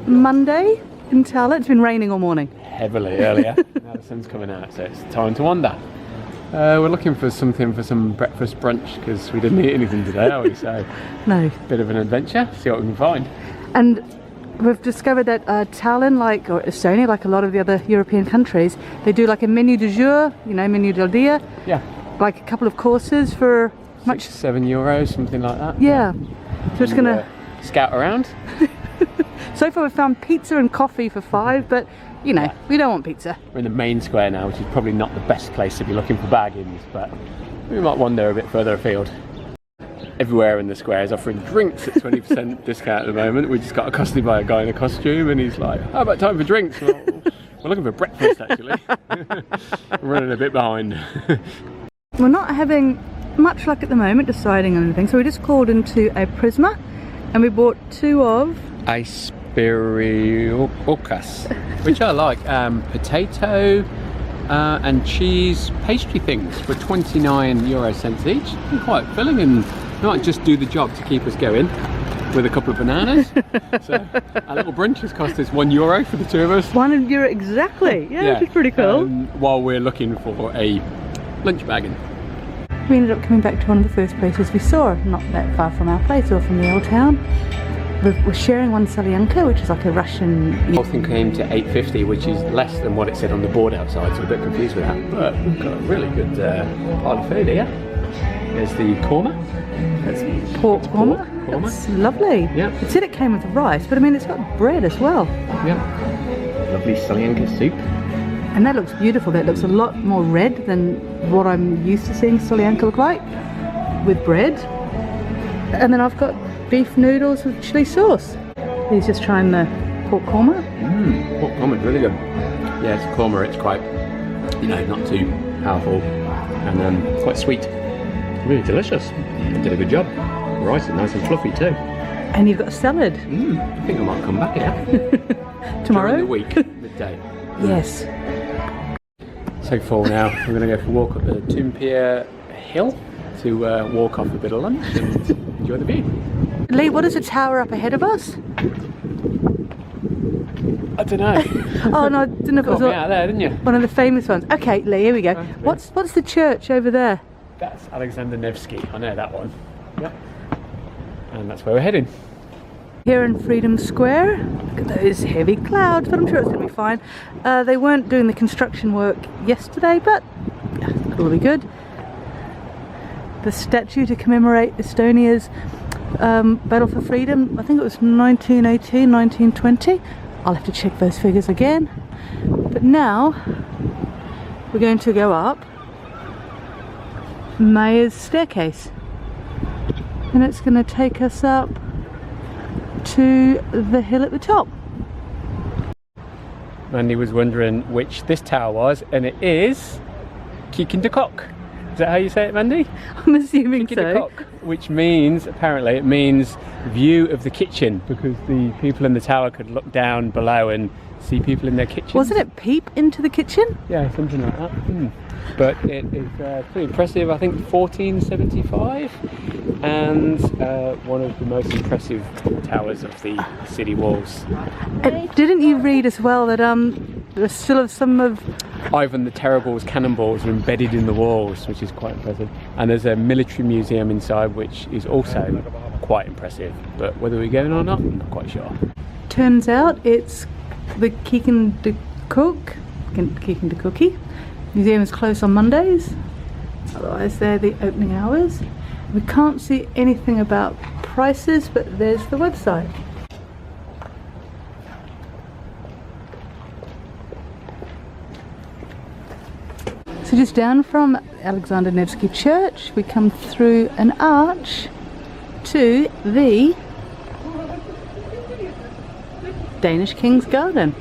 Monday in Tallinn. It's been raining all morning. Heavily earlier. Now the sun's coming out, so it's time to wander. We're looking for something for some breakfast brunch because we didn't eat anything today, are we? So No. bit of an adventure, see what we can find. And we've discovered that Tallinn, or Estonia, like a lot of the other European countries, they do like a menu du jour, you know, menu del dia. Yeah. Like a couple of courses for much. €7, something like that. Yeah. So it's gonna scout around. So far we've found pizza and coffee for £5, but you know, we don't want pizza. We're in the main square now, which is probably not the best place to be looking for bargains, but we might wander a bit further afield. Everywhere in the square is offering drinks at 20% discount at the moment. We just got accosted by a guy in a costume and he's like, how about time for drinks? Well, we're looking for breakfast actually. We're running a bit behind. We're not having much luck at the moment deciding on anything, so we just called into a Prisma and we bought 2 of Ispiriokas, which I like, potato and cheese pastry things for 29€ each. And quite filling and might just do the job to keep us going with a couple of bananas. So our little brunch has cost us €1 for the 2 of us. €1 exactly. Yeah, which is pretty cool. While we're looking for a lunch bagging. We ended up coming back to one of the first places we saw, not that far from our place or from the old town. We're sharing one Salyanka, which is like a Russian... The whole thing came to $8.50, which is less than what it said on the board outside, so I'm a bit confused with that. But we've got a really good pile of food here. There's the korma. That's pork korma. That's lovely. Yeah. It said it came with rice, but I mean it's got bread as well. Yeah. Lovely Salyanka soup. And that looks beautiful. That looks a lot more red than what I'm used to seeing Salyanka look like, with bread. And then I've got beef noodles with chili sauce. He's just trying the pork korma. Pork korma is really good. Yeah, it's korma. It's quite, you know, not too powerful and quite sweet. Really delicious. They did a good job. Rice is nice and fluffy too. And you've got a salad. I think I might come back here. Tomorrow? During the week, midday. Yes. So for now, we're going to go for a walk up the Pier hill to walk off a bit of lunch and enjoy the view. Lee, what is the tower up ahead of us? I don't know. Oh no, I didn't know if it was out there, didn't you? one of the famous ones. Okay, Lee, here we go. What's the church over there? That's Alexander Nevsky. I know that one. Yep. And that's where we're heading. Here in Freedom Square, look at those heavy clouds, but I'm sure it's going to be fine. They weren't doing the construction work yesterday, but it'll be good. The statue to commemorate Estonia's battle for freedom, I think it was 1918, 1920. I'll have to check those figures again. But now, we're going to go up Mayor's staircase. And it's going to take us up to the hill at the top. Mandy was wondering which this tower was, and it is Kikindakok. Is that how you say it, Mandy? I'm assuming so. Which means, apparently, it means view of the kitchen, because the people in the tower could look down below and see people in their kitchens. Wasn't it peep into the kitchen? Yeah, something like that. But it is pretty impressive. I think 1475, and one of the most impressive towers of the city walls. Didn't you read as well that there's still some of Ivan the Terrible's cannonballs are embedded in the walls, which is quite impressive. And there's a military museum inside, which is also quite impressive. But whether we're going or not, I'm not quite sure. Turns out it's the Kikindakookie museum is closed on Mondays. Otherwise, they're the opening hours. We can't see anything about prices, but there's the website. So just down from Alexander Nevsky Church, we come through an arch to the Danish King's Garden.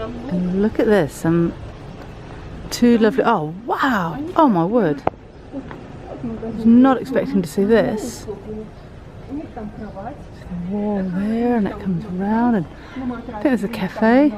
And look at this, two lovely, oh wow, oh my word. I was not expecting to see this. Wall there, and it comes around, and I think there's a cafe.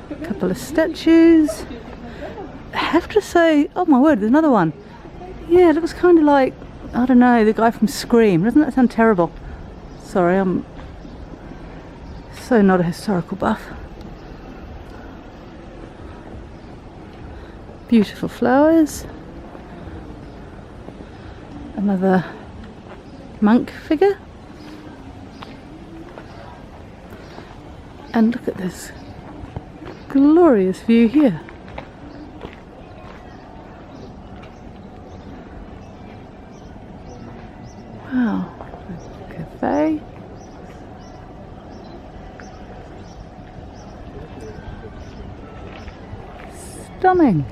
A couple of statues. I have to say, oh my word, there's another one. Yeah, it looks kind of like, I don't know, the guy from Scream. Doesn't that sound terrible? Sorry, I'm so not a historical buff. Beautiful flowers. Another monk figure. And look at this glorious view here. Wow, cafe. Stunning.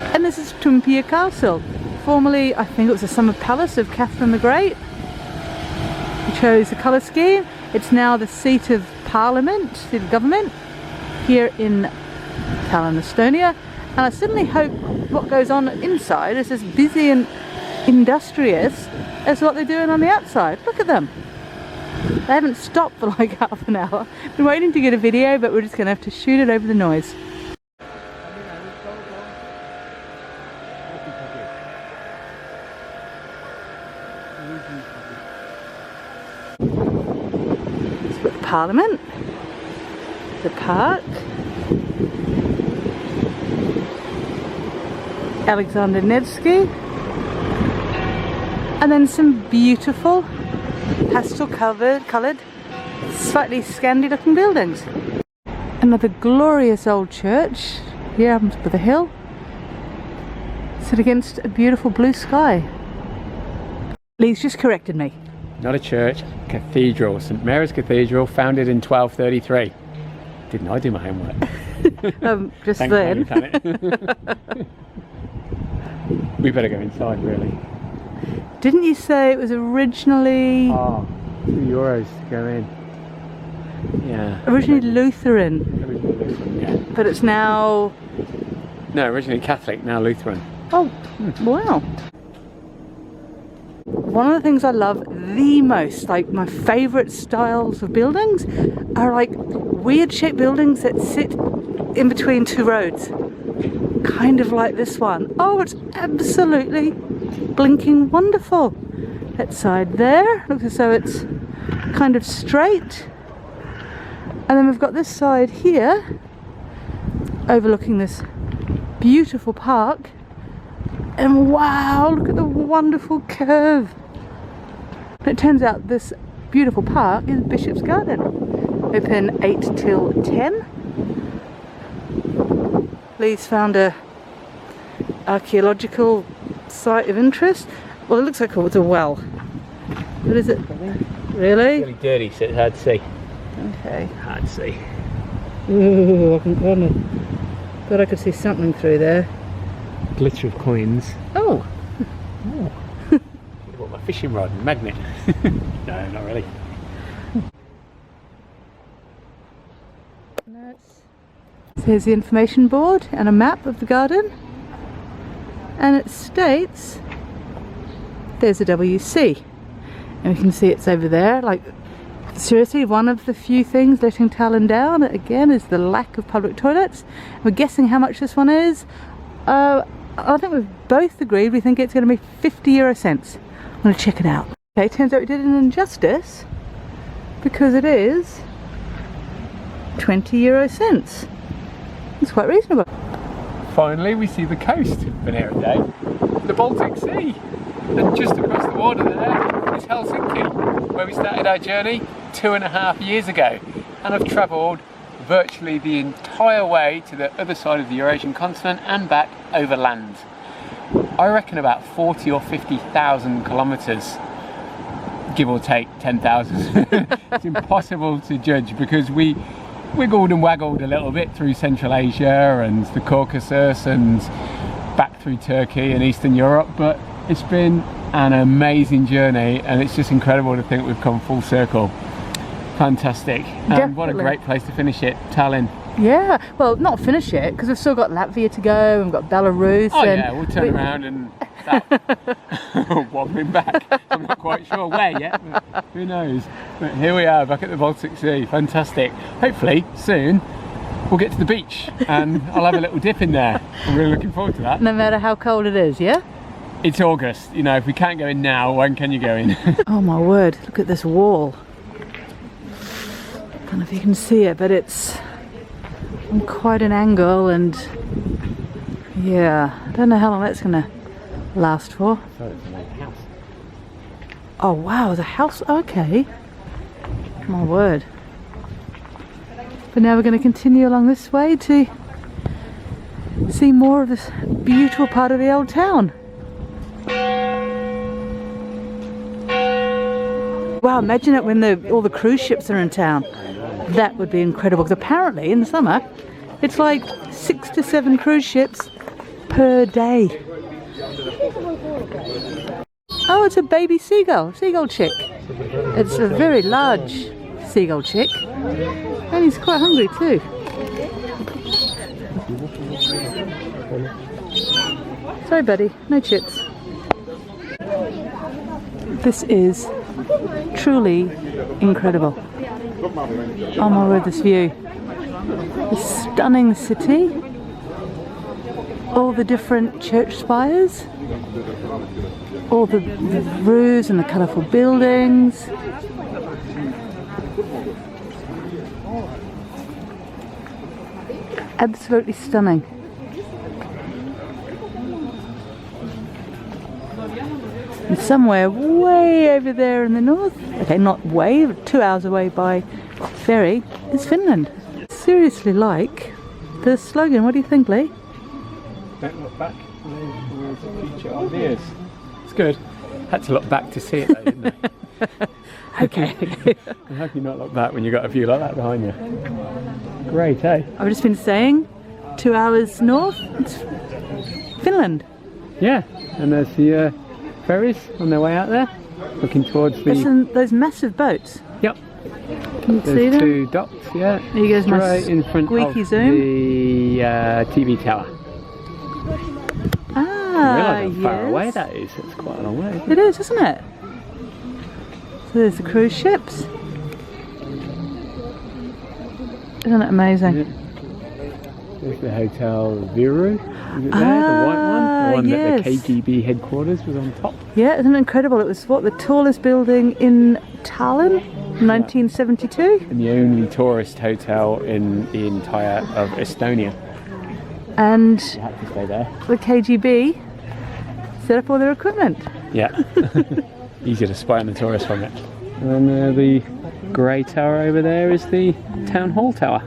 And this is Pier Castle. Formerly, I think it was the summer palace of Catherine the Great. We chose the colour scheme. It's now the seat of Parliament, seat of government, here in Tallinn, Estonia. And I certainly hope what goes on inside is as busy and industrious as what they're doing on the outside. Look at them. They haven't stopped for like half an hour. Been waiting to get a video, but we're just going to have to shoot it over the noise. Parliament, the park, Alexander Nevsky, and then some beautiful pastel coloured, slightly Scandi looking buildings. Another glorious old church here on top of the hill, set against a beautiful blue sky. Lee's just corrected me. Not a church, cathedral. St Mary's Cathedral, founded in 1233. Didn't I do my homework? Just Thanks, then. We better go inside, really. Didn't you say it was originally... Oh, €2 to go in. Yeah. Originally Lutheran. Originally Lutheran, yeah. But it's now... No, originally Catholic, now Lutheran. Oh, wow. One of the things I love the most, like my favourite styles of buildings, are like weird shaped buildings that sit in between two roads. Kind of like this one. Oh, it's absolutely blinking wonderful. That side there, looks as though it's kind of straight. And then we've got this side here, overlooking this beautiful park. And wow, look at the wonderful curve. And it turns out this beautiful park is Bishop's Garden. Open 8 till 10. Lee's found a archaeological site of interest. Well, it looks like it's a well. What is it? Really? Really dirty, so it's hard to see. Okay. Hard to see. Ooh, I thought I could see something through there. Glitter of coins. Oh! Oh. What, my fishing rod and magnet? No, not really. So here's the information board and a map of the garden. And it states there's a WC. And we can see it's over there. Like, seriously, one of the few things letting Tallinn down, again, is the lack of public toilets. We're guessing how much this one is. I think we've both agreed we think it's going to be 50 cents. I'm going to check it out. Okay, turns out we did an injustice because it is 20 cents. It's quite reasonable. Finally, we see the coast. Been here a day. The Baltic Sea. And just across the water there is Helsinki, where we started our journey 2.5 years ago. And I've travelled virtually the entire way to the other side of the Eurasian continent and back over land. I reckon about 40 or 50,000 kilometres, give or take 10,000. It's impossible to judge because we wiggled and waggled a little bit through Central Asia and the Caucasus and back through Turkey and Eastern Europe, but it's been an amazing journey and it's just incredible to think we've come full circle. Fantastic. And what a great place to finish it, Tallinn. Yeah, well, not finish it because we've still got Latvia to go, we've got Belarus. Oh yeah, we'll turn around and start wobbling back. I'm not quite sure where yet, but who knows. But here we are, back at the Baltic Sea. Fantastic. Hopefully soon we'll get to the beach and I'll have a little dip in there. I'm really looking forward to that. No matter how cold it is, yeah? It's August, you know, if we can't go in now, when can you go in? Oh my word, look at this wall. I don't know if you can see it, but it's on quite an angle, and yeah, I don't know how long that's gonna last for. So it's a house. Oh wow, the house, okay. My word. But now we're going to continue along this way to see more of this beautiful part of the old town. Wow, imagine it when all the cruise ships are in town. That would be incredible, because apparently in the summer it's like 6 to 7 cruise ships per day. Oh, it's a baby seagull chick. It's a very large seagull chick, and he's quite hungry too. Sorry buddy, no chips. This is truly incredible. Oh my word, this view. This stunning city. All the different church spires. All the roofs and the colourful buildings. Absolutely stunning. And somewhere way over there in the north, okay, not way, but 2 hours away by ferry, is Finland. Seriously like the slogan. What do you think, Lee? Don't look back, there's future ideas. It's good. Had to look back to see it though, didn't I? Okay. How can you not look back when you've got a view like that behind you? Great, eh? I've just been saying, 2 hours north, it's Finland. Yeah, and there's the ferries on their way out there, looking towards the... Listen, those massive boats. Yep. Can you see There's them? 2 docks, yeah. There goes my right in front squeaky of zoom. the TV tower. Ah, I realise how far away that is. It's quite a long way, isn't It is, isn't it? So there's the cruise ships. Isn't it amazing? Yeah. There's the Hotel Viru, is it there? The white one? The one yes. that the KGB headquarters was on top. Yeah, isn't it incredible? It was what, the tallest building in Tallinn, 1972? And the only tourist hotel in the entire of Estonia. And You had to stay there. the KGB set up all their equipment. Yeah. Easy to spy on the tourists from it. And then the grey tower over there is the town hall tower.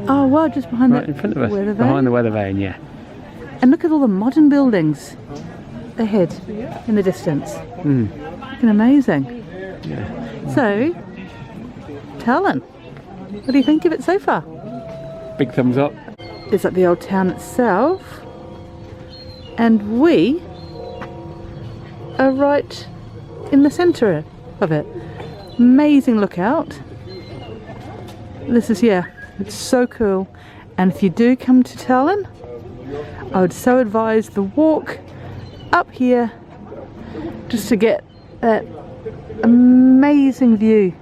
Oh wow, just behind Right that in front of us. weather vane. Behind the weather vane, yeah. And look at all the modern buildings ahead in the distance. Looking amazing. Yeah. So, Tallinn, what do you think of it so far? Big thumbs up. It's like the old town itself, and we are right in the centre of it. Amazing lookout. This is, yeah, it's so cool. And if you do come to Tallinn, I would so advise the walk up here just to get that amazing view.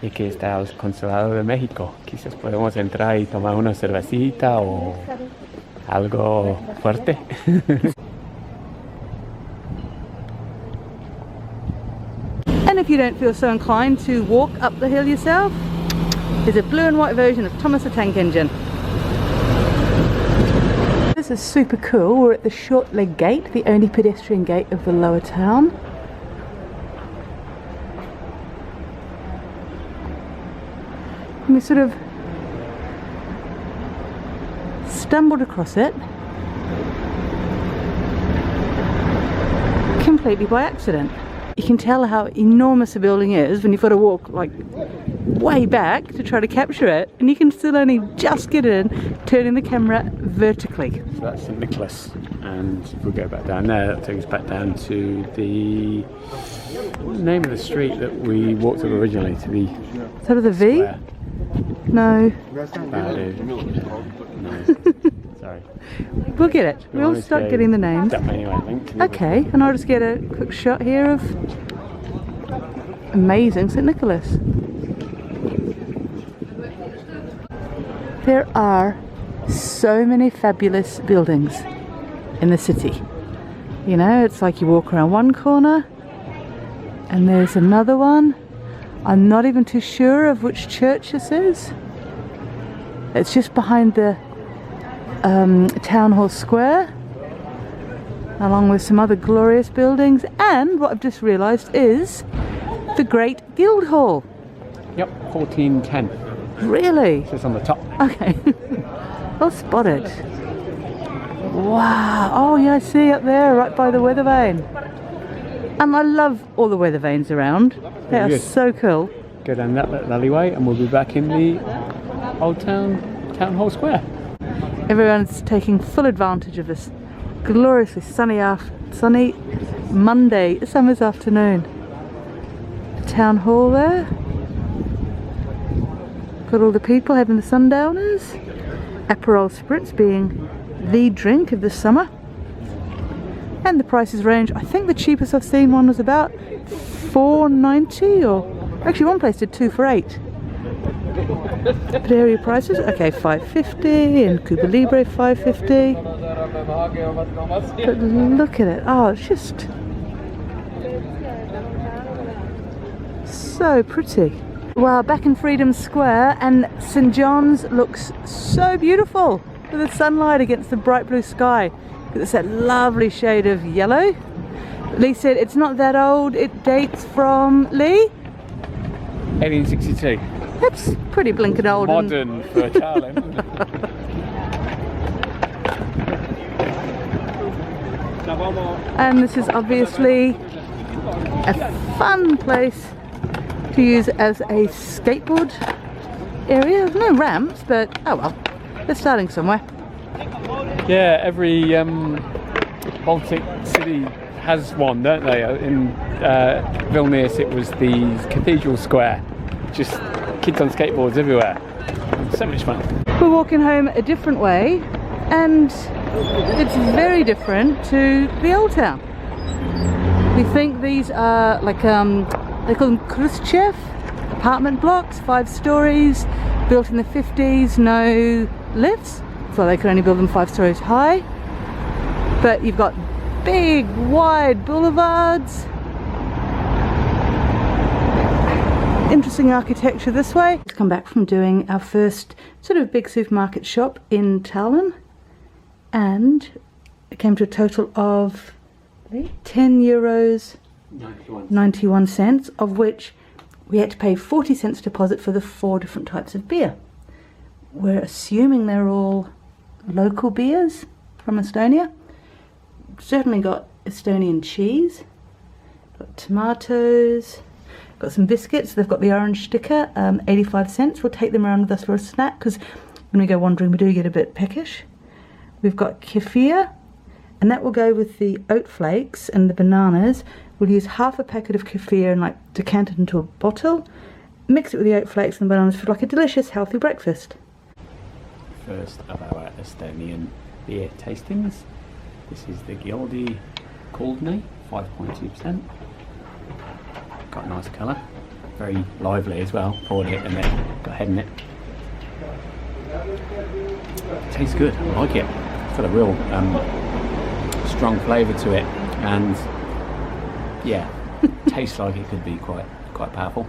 Y aquí está el consulado de México. Quizás podemos entrar y tomar una cervecita o algo fuerte. And if you don't feel so inclined to walk up the hill yourself, there's a blue and white version of Thomas the Tank Engine. This is super cool. We're at the short leg gate, the only pedestrian gate of the lower town. And we sort of stumbled across it completely by accident. You can tell how enormous a building is when you've got to walk like way back to try to capture it, and you can still only just get in turning the camera vertically. So that's St Nicholas, and if we go back down there, that takes us back down to the name of the street that we walked up originally, to the Sort of the V? square. No. No. Sorry. We'll get it. We'll We'll always start go getting the names. That way anyway, I think. Okay, and I'll just get a quick shot here of amazing St Nicholas. There are so many fabulous buildings in the city. You know, it's like you walk around one corner and there's another one. I'm not even too sure of which church this is. It's just behind the Town Hall Square, along with some other glorious buildings, and what I've just realised is the Great Guildhall. Yep, 1410. Really? It says on the top. Okay. Well spotted. Wow. Oh yeah, I see up there, right by the weather vane. And I love all the weather vanes around. They are good. so cool. Go down that little alleyway and we'll be back in the Old Town Hall Square. Everyone's taking full advantage of this gloriously sunny Monday summer's afternoon. The town hall there. Got all the people having the sundowners. Aperol Spritz being the drink of the summer. And the prices range. I think the cheapest I've seen one was about $4.90, or actually one place did 2 for $8. But area prices, okay, $5.50, and Cuba Libre $5.50. But look at it, oh, it's just so pretty. Wow, back in Freedom Square, and St. John's looks so beautiful with the sunlight against the bright blue sky. It's that lovely shade of yellow. Lee said it's not that old, it dates from, Lee? 1862. That's pretty blinking old. Modern for Tallinn. And this is obviously a fun place to use as a skateboard area. There's no ramps, but oh well, they're starting somewhere. Yeah, every Baltic city has one, don't they? In Vilnius it was the Cathedral Square. Just kids on skateboards everywhere. So much fun. We're walking home a different way, and it's very different to the old town. We think these are like they call them Khrushchev apartment blocks, 5 stories, built in the 50s, no lifts, so they could only build them 5 stories high. But you've got big, wide boulevards. Interesting architecture this way. Let's come back from doing our first sort of big supermarket shop in Tallinn, and it came to a total of €10 91 cents, of which we had to pay 40 cents deposit for the 4 different types of beer. We're assuming they're all local beers from Estonia. Certainly got Estonian cheese, got tomatoes, got some biscuits. They've got the orange sticker, 85 cents. We'll take them around with us for a snack, because when we go wandering we do get a bit peckish. We've got kefir, and that will go with the oat flakes and the bananas. We'll use half a packet of kefir and like decant it into a bottle, mix it with the oat flakes and bananas for like a delicious healthy breakfast. First of our Estonian beer tastings. This is the Gildi Koldny, 5.2%. Got a nice colour, very lively as well. Poured it and then got a head in it. Tastes good, I like it. It's got a real strong flavour to it, and yeah, tastes like it could be quite powerful.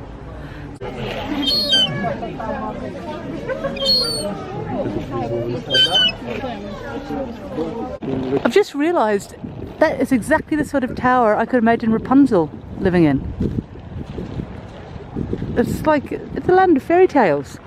I've just realised that is exactly the sort of tower I could imagine Rapunzel living in. It's like, it's a land of fairy tales.